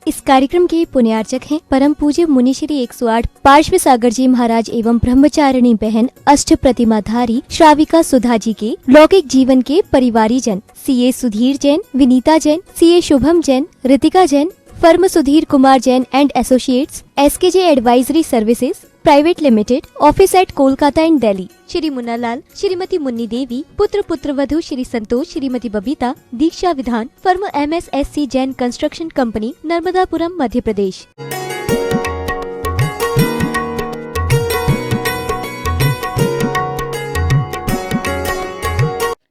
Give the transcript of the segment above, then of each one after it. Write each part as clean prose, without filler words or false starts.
इस कार्यक्रम के पुण्यार्चक हैं परम पूज्य मुनि श्री 108 पार्श्व सागर जी महाराज एवं ब्रह्मचारिणी बहन अष्ट प्रतिमाधारी श्राविका सुधा जी के लौकिक जीवन के परिवारी जन CA Sudhir Jain, Vinita Jain, CA Shubham Jain, Ritika Jain, firm Sudhir Kumar Jain and associates, SKJ advisory services private limited, office at Kolkata and Delhi, Shri Munna Lal, Shrimati Munni Devi, पुत्र पुत्रवधू Shri Santosh, Shrimati Babita, Diksha Vidhan, firm MSSC Jain construction company, Narmadapuram, Madhya Pradesh.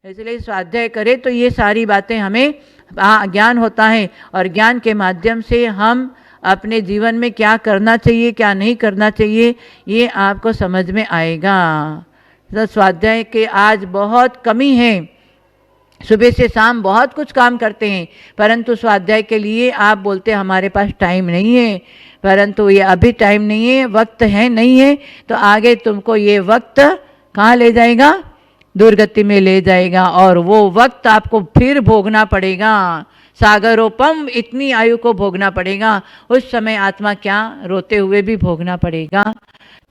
इसलिए स्वाध्याय करें तो ये सारी बातें हमें ज्ञान होता है, और ज्ञान के माध्यम से हम अपने जीवन में क्या करना चाहिए क्या नहीं करना चाहिए ये आपको समझ में आएगा। तो स्वाध्याय के आज बहुत कमी है, सुबह से शाम बहुत कुछ काम करते हैं, परंतु स्वाध्याय के लिए आप बोलते हमारे पास टाइम नहीं है, परंतु ये अभी टाइम नहीं है, वक्त है नहीं है, तो आगे तुमको ये वक्त कहाँ ले जाएगा, दुर्गति में ले जाएगा, और वो वक्त आपको फिर भोगना पड़ेगा। सागरोपम इतनी आयु को भोगना पड़ेगा, उस समय आत्मा क्या रोते हुए भी भोगना पड़ेगा।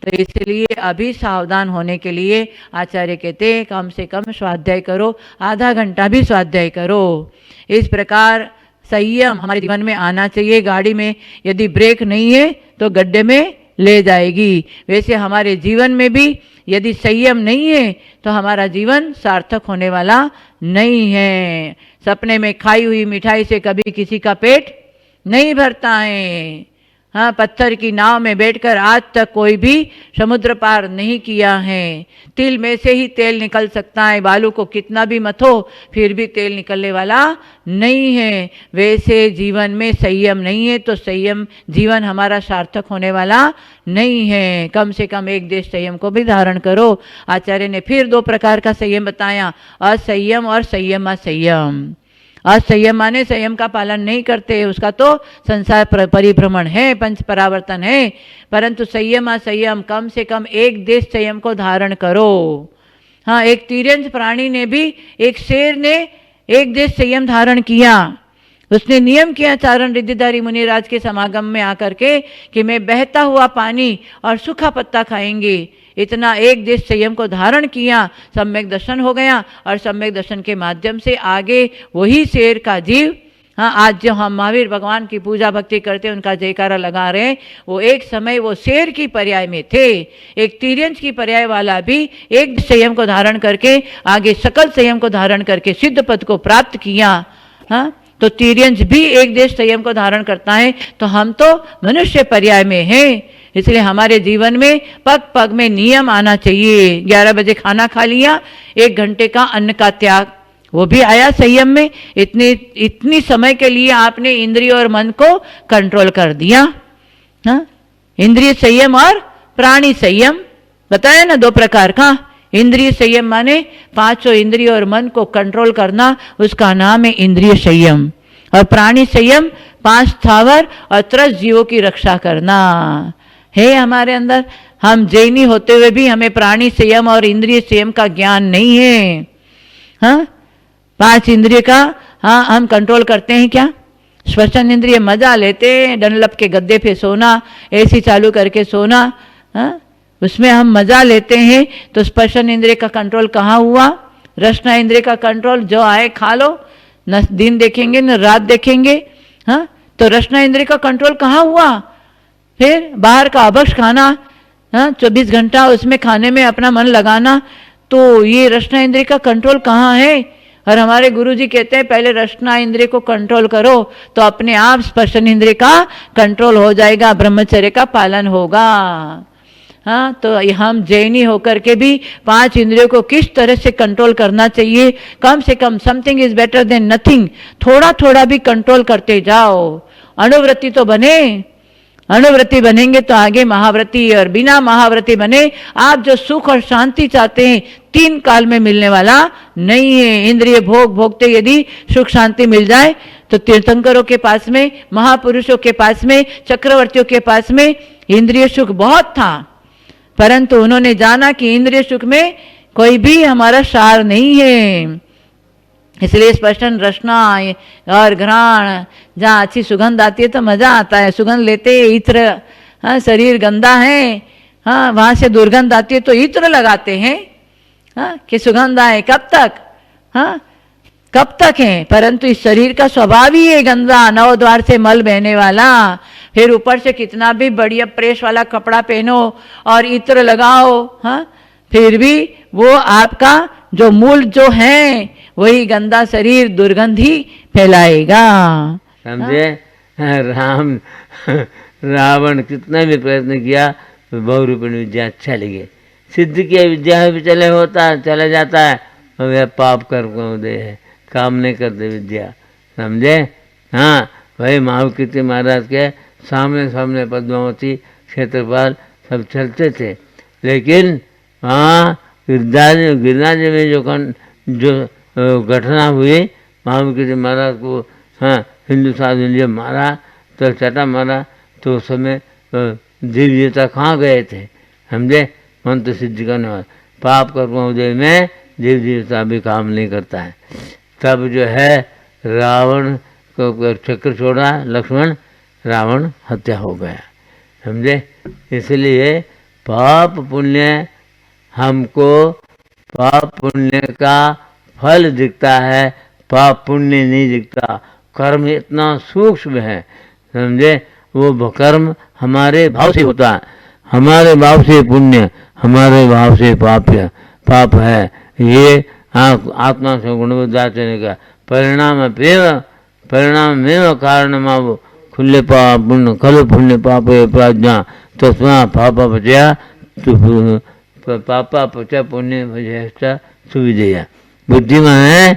तो इसलिए अभी सावधान होने के लिए आचार्य कहते कम से कम स्वाध्याय करो, आधा घंटा भी स्वाध्याय करो। इस प्रकार संयम हमारे जीवन में आना चाहिए। गाड़ी में यदि ब्रेक नहीं है तो गड्ढे में ले जाएगी, वैसे हमारे जीवन में भी यदि संयम नहीं है तो हमारा जीवन सार्थक होने वाला नहीं है। सपने में खाई हुई मिठाई से कभी किसी का पेट नहीं भरता है। हाँ, पत्थर की नाव में बैठकर आज तक कोई भी समुद्र पार नहीं किया है। तिल में से ही तेल निकल सकता है, बालू को कितना भी मथो फिर भी तेल निकलने वाला नहीं है। वैसे जीवन में संयम नहीं है तो संयम जीवन हमारा सार्थक होने वाला नहीं है। कम से कम एक देश संयम को भी धारण करो। आचार्य ने फिर दो प्रकार का संयम बताया, असंयम और संयम असंयम। असंयम माने संयम का पालन नहीं करते, उसका तो संसार परिभ्रमण है, पंच परावर्तन है, परंतु संयम असंयम कम से कम एक देश संयम को धारण करो। हाँ, एक तिर्यंच प्राणी ने भी, एक शेर ने एक देश संयम धारण किया। उसने नियम किया चारण रिद्धिधारी मुनिराज के समागम में आकर के कि मैं बहता हुआ पानी और सूखा पत्ता खाएंगे। इतना एक देश संयम को धारण किया, सम्यक दर्शन हो गया, और सम्यक दर्शन के माध्यम से आगे वही शेर का जीव, हाँ, आज जो हम महावीर भगवान की पूजा भक्ति करते हैं उनका जयकारा लगा रहे हैं, वो एक समय वो शेर की पर्याय में थे। एक तिर्यंच की पर्याय वाला भी एक संयम को धारण करके आगे सकल संयम को धारण करके सिद्ध पद को प्राप्त किया। हाँ, तो तिर्यंच भी एक देश संयम को धारण करता है, तो हम तो मनुष्य पर्याय में हैं। इसलिए हमारे जीवन में पग पग में नियम आना चाहिए। 11 बजे खाना खा लिया, 1 घंटे का अन्न का त्याग, वो भी आया संयम में। इतनी समय के लिए आपने इंद्रिय और मन को कंट्रोल कर दिया। हाँ, इंद्रिय संयम और प्राणी संयम बताया ना, 2 प्रकार का। इंद्रिय संयम माने 5 इंद्रिय और मन को कंट्रोल करना, उसका नाम है इंद्रिय संयम। और प्राणी संयम 5 स्थावर और 3 जीवों की रक्षा करना है हमारे अंदर। हम जैनी होते हुए भी हमें प्राणी संयम और इंद्रिय संयम का ज्ञान नहीं है। हाँ, 5 इंद्रिय का हाँ हम कंट्रोल करते हैं क्या? श्वसन इंद्रिय मजा लेते हैं, डनलप के गद्दे पे सोना, एसी चालू करके सोना, हाँ उसमें हम मजा लेते हैं। तो स्पर्शन इंद्रिय का कंट्रोल कहाँ हुआ? रसना इंद्रिय का कंट्रोल जो आए खा लो, न दिन देखेंगे न रात देखेंगे। हाँ, तो रसना इंद्रिय का कंट्रोल कहाँ हुआ? फिर बाहर का अभक्ष खाना, हाँ 24 घंटा उसमें खाने में अपना मन लगाना, तो ये रसना इंद्रिय का कंट्रोल कहाँ है? और हमारे गुरुजी कहते हैं पहले रसना इंद्रिय को कंट्रोल करो तो अपने आप स्पर्शन इंद्रिय का कंट्रोल हो जाएगा, ब्रह्मचर्य का पालन होगा। हाँ, तो हम जैनी होकर के भी 5 इंद्रियों को किस तरह से कंट्रोल करना चाहिए, कम से कम something is better than nothing, थोड़ा थोड़ा भी कंट्रोल करते जाओ। अनुवृत्ति तो बने, अनुवृत्ति बनेंगे तो आगे महाव्रती, और बिना महाव्रती बने आप जो सुख और शांति चाहते हैं 3 काल में मिलने वाला नहीं है। इंद्रिय भोग भोगते यदि सुख शांति मिल जाए तो तीर्थंकरों के पास में, महापुरुषों के पास में, चक्रवर्तियों के पास में इंद्रिय सुख बहुत था, परंतु उन्होंने जाना कि इंद्रिय सुख में कोई भी हमारा सार नहीं है। इसलिए स्पष्टन रचना और घ्राण, जहाँ अच्छी सुगंध आती है तो मज़ा आता है, सुगंध लेते इत्र, हाँ शरीर गंदा है, हाँ वहाँ से दुर्गंध आती है तो इत्र लगाते हैं, हाँ कि सुगंध आए, कब तक, हाँ कब तक है, परंतु इस शरीर का स्वभाव ही है गंदा, नौ द्वार से मल बहने वाला, फिर ऊपर से कितना भी बढ़िया प्रेस वाला कपड़ा पहनो और इत्र लगाओ, हाँ फिर भी वो आपका जो मूल जो है वही गंदा शरीर दुर्गंधी फैलाएगा। समझे? राम रावण कितना भी प्रयत्न किया तो बहुरूपिणी विद्या चली गई, सिद्ध की विद्या भी चले जाता है, वह पाप कर्म दे है, काम नहीं करते विद्या, समझे? हाँ भाई महाकृति महाराज के सामने सामने पद्मावती क्षेत्रपाल सब चलते थे, लेकिन वहाँ गिरनाजी में जो घटना हुई, महाकृति महाराज को हाँ हिंदू साधु ने जब मारा तो चटा मारा तो उस समय जीव जीवता कहाँ गए थे, समझे? मंत्र सिद्धि करने वाले पाप कर्मोदय में जीव जीवता भी काम नहीं करता है। तब जो है रावण को चक्र छोड़ा लक्ष्मण, रावण हत्या हो गया, समझे? इसलिए पाप पुण्य हमको पाप पुण्य का फल दिखता है, पाप पुण्य नहीं दिखता। कर्म इतना सूक्ष्म है, समझे? वो कर्म हमारे भाव से होता है, हमारे भाव से पुण्य, हमारे भाव से पाप है। ये आत्मा से गुणवत्ताचरण का परिणाम में कारण माव खुले पाप पुण्य खल पुण्य पाप प्राज्ञा तस्मा पापा बचया पापा पचा पुण्य भजया सुविधेया। बुद्धिमान है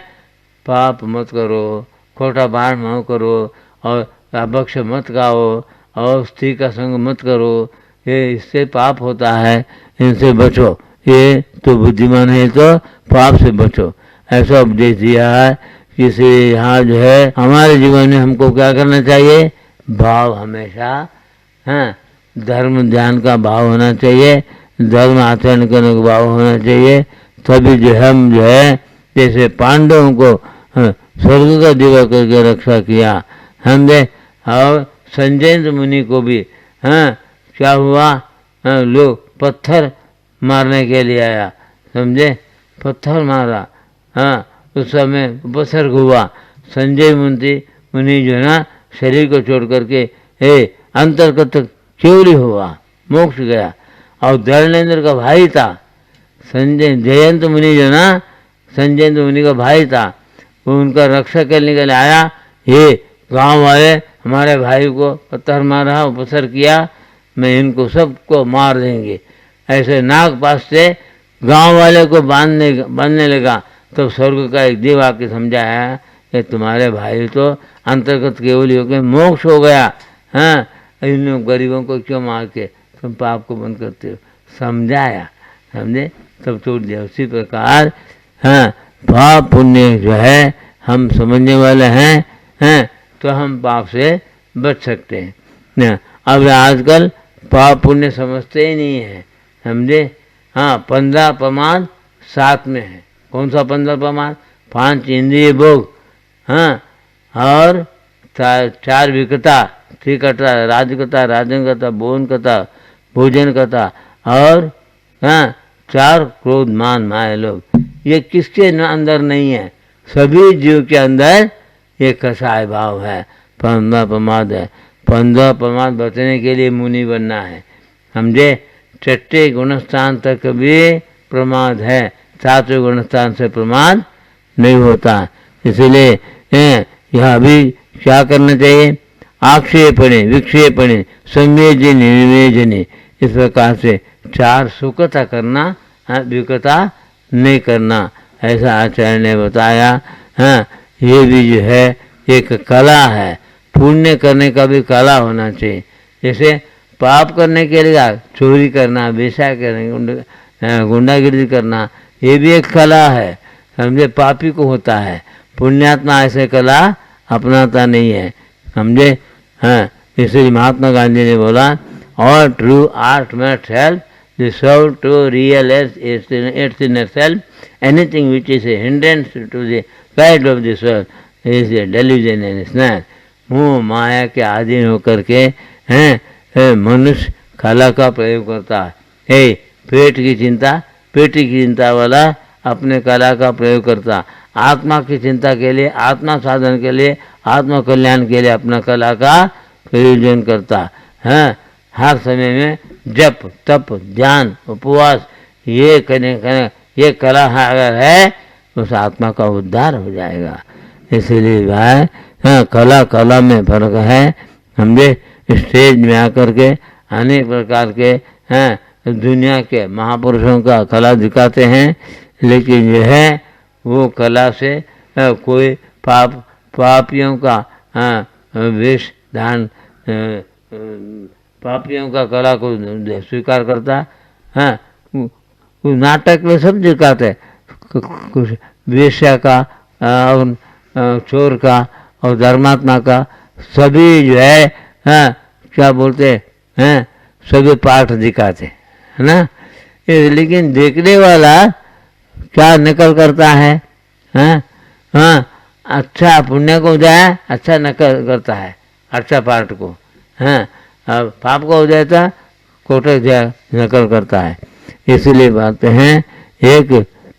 पाप मत करो, खोटा बाण मत करो और अभक्ष मत खाओ और स्त्री का संग मत करो, ये इससे पाप होता है, इनसे बचो। ये तो बुद्धिमान है तो पाप से बचो, ऐसा उपदेश दिया है। इसलिए यहाँ जो है हमारे जीवन में हमको क्या करना चाहिए, भाव हमेशा हाँ धर्म ध्यान का भाव होना चाहिए, धर्म आचरण करने का भाव होना चाहिए, तभी जो हम जो है जैसे पांडवों को स्वर्ग का दिवा करके रक्षा किया हमने, और संजय मुनि को भी हाँ क्या हुआ, लोग पत्थर मारने के लिए आया, समझे? पत्थर मारा, हाँ उस समय उपसर्ग हुआ। संजय मुनि जो है ना शरीर को छोड़ करके अंतर्गत केवली हुआ, मोक्ष गया। और धर्मेंद्र का भाई था संजय, जयंत मुनि जो ना संजय मुनि का भाई था, वो उनका रक्षा करने के लिए आया। ये गांव वाले हमारे भाई को पत्थर मारा, उपसर किया, मैं इनको सबको मार देंगे, ऐसे नाग पास से गांव वाले को बांधने लगा। तो स्वर्ग का एक देव आके समझाया कि तुम्हारे भाई तो अंतर्गत केवल हो गए, मोक्ष हो गया, हाँ इन गरीबों को क्यों मार के तुम पाप को बंद करते हो, समझाया, समझे? तब छोड़ दिया। उसी प्रकार हाँ पाप पुण्य जो है हम समझने वाले हैं तो हम पाप से बच सकते हैं। अब आजकल पाप पुण्य समझते ही नहीं है, समझे? हाँ 15 प्रमाद 7 में है। कौन सा 15 प्रमाद? 5 इंद्रिय भोग, हाँ और 4 विकता, त्रिकता, राजकता, राजनकता, भोजन कथा और हाँ 4 क्रोध मान माया लोग। ये किसके अंदर नहीं है? सभी जीव के अंदर ये कसाय भाव है, 15 प्रमाद है। 15 प्रमाद बचने के लिए मुनि बनना है, समझे? 6ठे गुणस्थान तक भी प्रमाद है, 7वें गुणस्थान से प्रमाद नहीं होता। इसलिए यह अभी क्या करना चाहिए? आक्षेपणे, विक्षेपणे, संवेजने, निवेजने, इस प्रकार से 4 सुखता करना, विकता नहीं करना, ऐसा आचार्य ने बताया। हाँ ये भी जो है एक कला है, पुण्य करने का भी कला होना चाहिए। जैसे पाप करने के लिए चोरी करना, बेचा करना, गुंडागिरी करना, ये भी एक कला है, समझे? पापी को होता है, पुण्यात्मा ऐसे कला अपनाता नहीं है, समझे? हाँ इसलिए महात्मा गांधी ने बोला all true art must help the soul to realize its inner self anything which is a hindrance to the pride of this world is a delusion and snare. मोह माया के अधीन होकर के मनुष्य कला का प्रयोग करता है। पेट की चिंता वाला अपने कला का प्रयोग करता, आत्मा की चिंता के लिए, आत्मा साधन के लिए, आत्मा कल्याण के लिए अपना कला का प्रयोजन करता है। हर समय में जप तप ध्यान उपवास ये ये कला अगर है उस आत्मा का उद्धार हो जाएगा। इसीलिए भाई कला में फर्क है। समझे, स्टेज में आकर के अनेक प्रकार के दुनिया के महापुरुषों का कला दिखाते हैं, लेकिन जो है वो कला से कोई पापियों का वेश धारण, पापियों का कला को स्वीकार करता है। नाटक में सब दिखाते, कुछ वेश्या का और चोर का और धर्मात्मा का सभी जो है क्या बोलते हैं, सभी पाठ दिखाते है ना। लेकिन देखने वाला क्या नकल करता है, अच्छा पुण्य को जाए अच्छा नकल करता है, अच्छा पाठ को, अब पाप को हो जाता कोटक नकल करता है। इसलिए बात हैं एक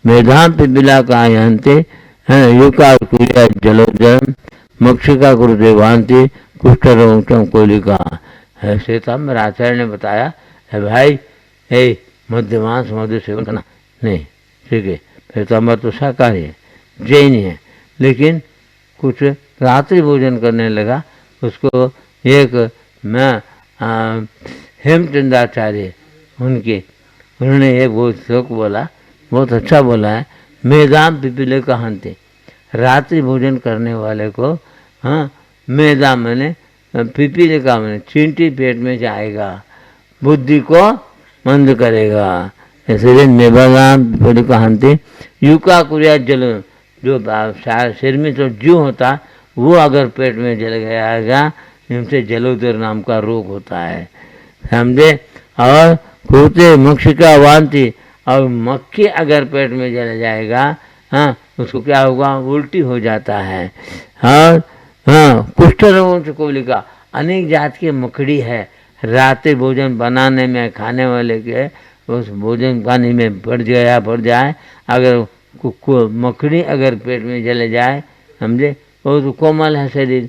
मेधाम पिपिला का यंते युका क्रिया जलोजन मक्षिका कुरुते वांति कुष्ठ रोगम कोलिका। श्वेतांबर आचार्य ने बताया है भाई मध्यमांस मधु सेवन करना नहीं, ठीक है। श्वेतांबर तो शाकाहारी है, जैन है, लेकिन कुछ रात्रि भोजन करने लगा। उसको एक हेमचंद्राचार्य उन्होंने एक बहुत श्लोक बोला, बहुत अच्छा बोला है, मेदाम पिपीले कहते, रात्रि भोजन करने वाले को मेदा मैंने पिपीले का मैंने चींटी पेट में जाएगा, बुद्धि को मंद करेगा। इसलिए मेदाम पिपीले कहते युका कुरिया जल, जो शरीर में जो जीव होता वो अगर पेट में जल गया इनसे जलोदर नाम का रोग होता है, समझे। और कूते मक्षिका वांति, और मक्खी अगर पेट में जल जाएगा उसको क्या होगा, उल्टी हो जाता है। और कुष्ठ रोगों से कोलिका, अनेक जात की मकड़ी है, रात्रि भोजन बनाने में खाने वाले के उस भोजन पानी में बढ़ जाए अगर मकड़ी अगर पेट में चले जाए, समझे, वो तो कोमल है शरीर,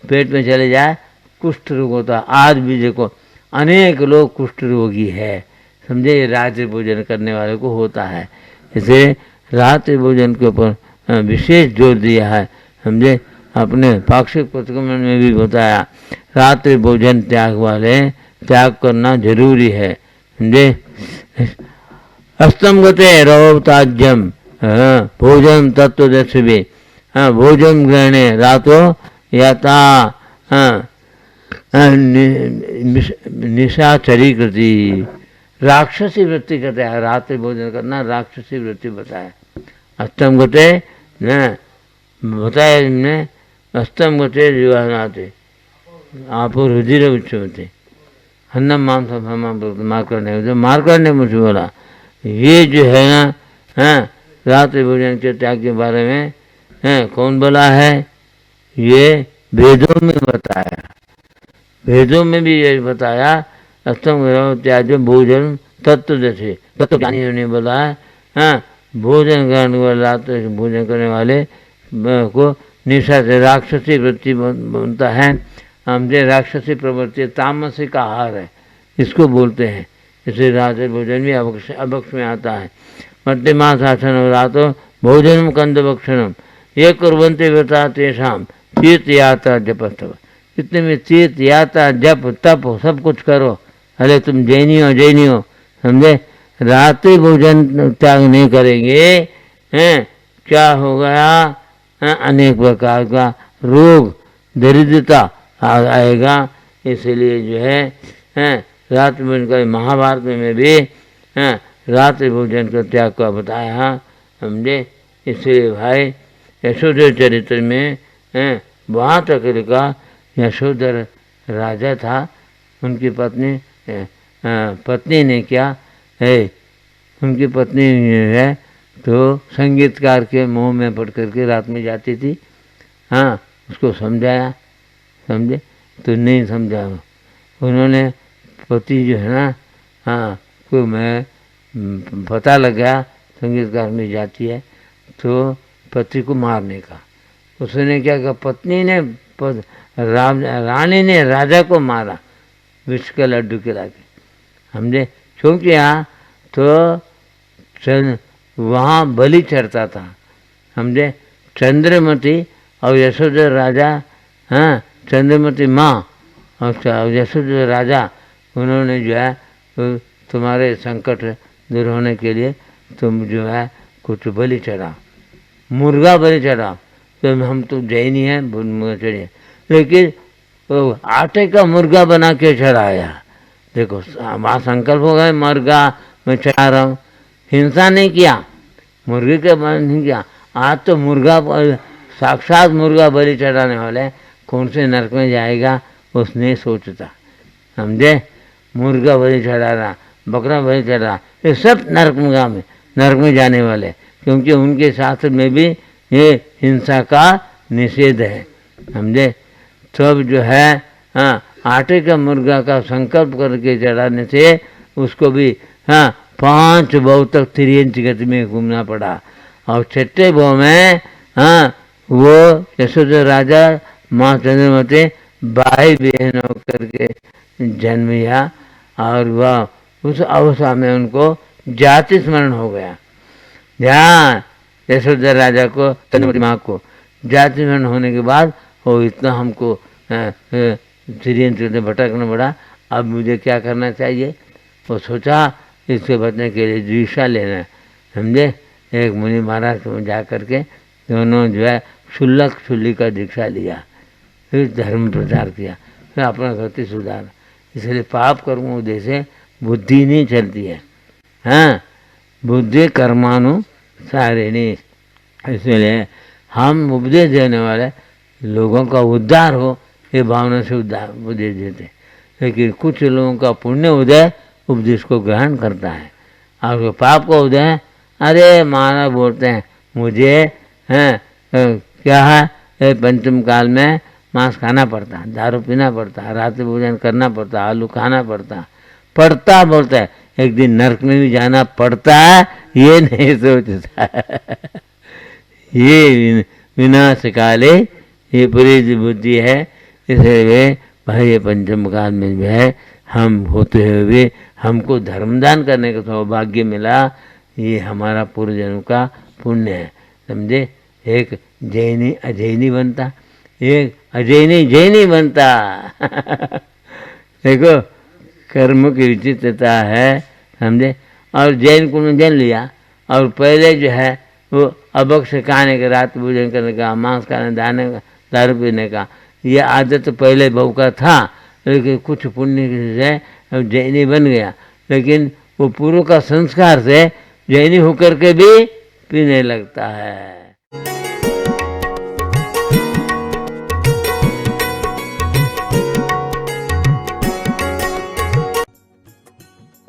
पेट में चले जाए कुष्ठ रोग होता। आज भी देखो अनेक लोग कुष्ठ रोगी है, समझे, रात्रि भोजन करने वाले को होता है। इसे रात्रि भोजन के ऊपर विशेष जोर दिया है, समझे। अपने पाक्षिक प्रतिक्रमण में भी बताया रात्रि भोजन त्याग करना जरूरी है, समझे। अस्तम गते रहो ताज्यम भोजन तत्व दर्शवे, भोजन ग्रहणे रातो याता निशाचरी कृति, राक्षसी वृत्ति कहते हैं। रात्रि भोजन करना राक्षसी वृत्ति बताया। अष्टम गते न बताया इनने, अष्टम गते जीवनाते आप रुधिर उच्चते अन्नम मांस मारकर ने मुझे बोला, ये जो है ना रात्रि भोजन के त्याग के बारे में कौन बोला है, ये वेदों में बताया, वेदों में भी ये बताया। अष्टम त्याग भोजन तत्व जैसे तत्व ज्ञानियों ने बोला है भोजन करने वाले रात्रि भोजन करने वाले को निशा से राक्षसी वृत्ति बनता है। हमसे राक्षसी प्रवृत्ति तामसिक आहार है, इसको बोलते हैं। इसलिए रात्रि भोजन भी अभक्ष में आता है। मध्यमा शासन रातो भोजनम कंद भक्षणम ये कुर्वन्ते व्रता तेषाम तीर्थ यात्रा जपस्तव। इतने में तीर्थ यात्रा जप तप सब कुछ करो, अरे तुम जैनी हो, समझे। रात्रि भोजन त्याग नहीं करेंगे क्या हो गया, अनेक प्रकार का रोग दरिद्रता आएगा। इसलिए जो है रात्रि भोजन का महाभारत में भी रात्रि भोजन का त्याग का बताया, समझे। इसलिए भाई यशोधर चरित्र में वहाँ तक लिखा, यशोधर राजा था, उनकी पत्नी ने क्या है, उनकी पत्नी है तो संगीतकार के मुंह में पड़ करके रात में जाती थी। हाँ, उसको समझाया, समझे तो नहीं समझा। उन्होंने पति जो है ना, हाँ, को मैं पता लगा संगीतकार में जाती है तो पति को मारने का। उसने क्या कहा, पत्नी ने रानी ने राजा को मारा विष का लड्डू खिला के, समझे। क्यों किया, तो वहाँ बलि चढ़ता था, समझे। चंद्रमती और यशोधर राजा, हाँ, चंद्रमती माँ और यशोधर राजा, उन्होंने जो है तुम्हारे संकट दूर होने के लिए तुम जो है कुछ बलि चढ़ा, मुर्गा बलि चढ़ा। तो हम तो जैनी हैं, मुर्गा चढ़े, लेकिन तो आटे का मुर्गा बना के चढ़ाया। देखो वहाँ संकल्प हो गए, मुर्गा मैं चढ़ा रहा हूँ, हिंसा नहीं किया, मुर्गे के बन नहीं किया। आज तो मुर्गा, साक्षात मुर्गा बलि चढ़ाने वाले कौन से नरक में जाएगा उसने सोचता, समझे। मुर्गा बलि चढ़ा रहा, बकरा बलि चढ़ा, ये सब नरक में जाने वाले, क्योंकि उनके शास्त्र में भी ये हिंसा का निषेध है, समझे। तब जो है, हाँ, आटे का मुर्गा का संकल्प करके चढ़ाने से उसको भी, हाँ, 5 भव तक तिरंज गति में घूमना पड़ा। और 6ठे भव में, हाँ, वो यशोधर राजा माँ चंद्रमती भाई बहन होकर के जन्म लिया। और वह उस अवस्था में उनको जाति स्मरण हो गया। ध्यान, यशोधर राजा को, चंद्रमती माँ को जाति स्मरण होने के बाद वो इतना हमको तिरंज भटकना पड़ा, अब मुझे क्या करना चाहिए। वो सोचा इससे बचने के लिए दीक्षा लेना, समझे। एक मुनि महाराज को जा करके दोनों जो है क्षुल्लक क्षुल्ली का दीक्षा लिया, फिर धर्म प्रचार किया, फिर अपना गति सुधारा। इसलिए पाप कर्मों से बुद्धि नहीं चलती है, हाँ, बुद्धि कर्मानुसारिणी। इसलिए हम उपदेश देने वाले लोगों का उद्धार हो, ये भावना से उपदेश देते। लेकिन कुछ लोगों का पुण्य उदय उपदेश को ग्रहण करता है, और पाप का उदय, अरे महाराज बोलते हैं मुझे, हैं, क्या है, पंचम काल में मांस खाना पड़ता, दारू पीना पड़ता, रात्रि भोजन करना पड़ता, आलू खाना पड़ता बोलता है, एक दिन नरक में भी जाना पड़ता है, ये नहीं सोचता है। ये विनाश काले ये पूरी बुद्धि है। इसलिए भाई ये पंचम काल में जो है हम होते हुए हमको धर्मदान करने का सौभाग्य मिला, ये हमारा पूर्वजन्म का पुण्य है, समझे। एक जैनी अजैनी बनता, एक अजैनी जैनी बनता। देखो कर्म की विचित्रता है, समझे। और जैन को जन लिया, और पहले जो है वो अबक्ष खाने का, रात भोजन करने का, मांस खाने, दारू पीने का, ये आदत तो पहले बहु का था, लेकिन कुछ पुण्य से जैनी बन गया। लेकिन वो पूर्व का संस्कार से जैनी होकर के भी पीने लगता है।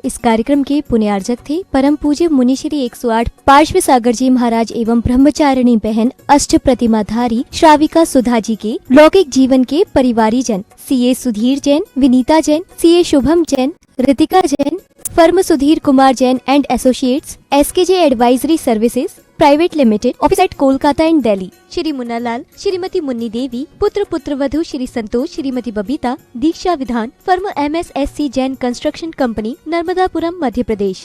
इस कार्यक्रम के पुण्यार्जक थे परम पूज्य मुनि श्री 108 पार्श्व सागर जी महाराज एवं ब्रह्मचारिणी बहन अष्ट प्रतिमाधारी श्राविका सुधा जी के लौकिक जीवन के परिवारी जन CA Sudhir Jain, Vinita Jain, CA Shubham Jain, Ritika Jain, firm Sudhir Kumar Jain and associates, SKJ advisory services private limited, office at Kolkata and Delhi, Shri Munnalal, Shrimati Munni Devi, पुत्र पुत्रवधू Shri Santosh, Shrimati Babita, Diksha Vidhan, firm MSSC Jain construction company, Narmadapuram, Madhya प्रदेश।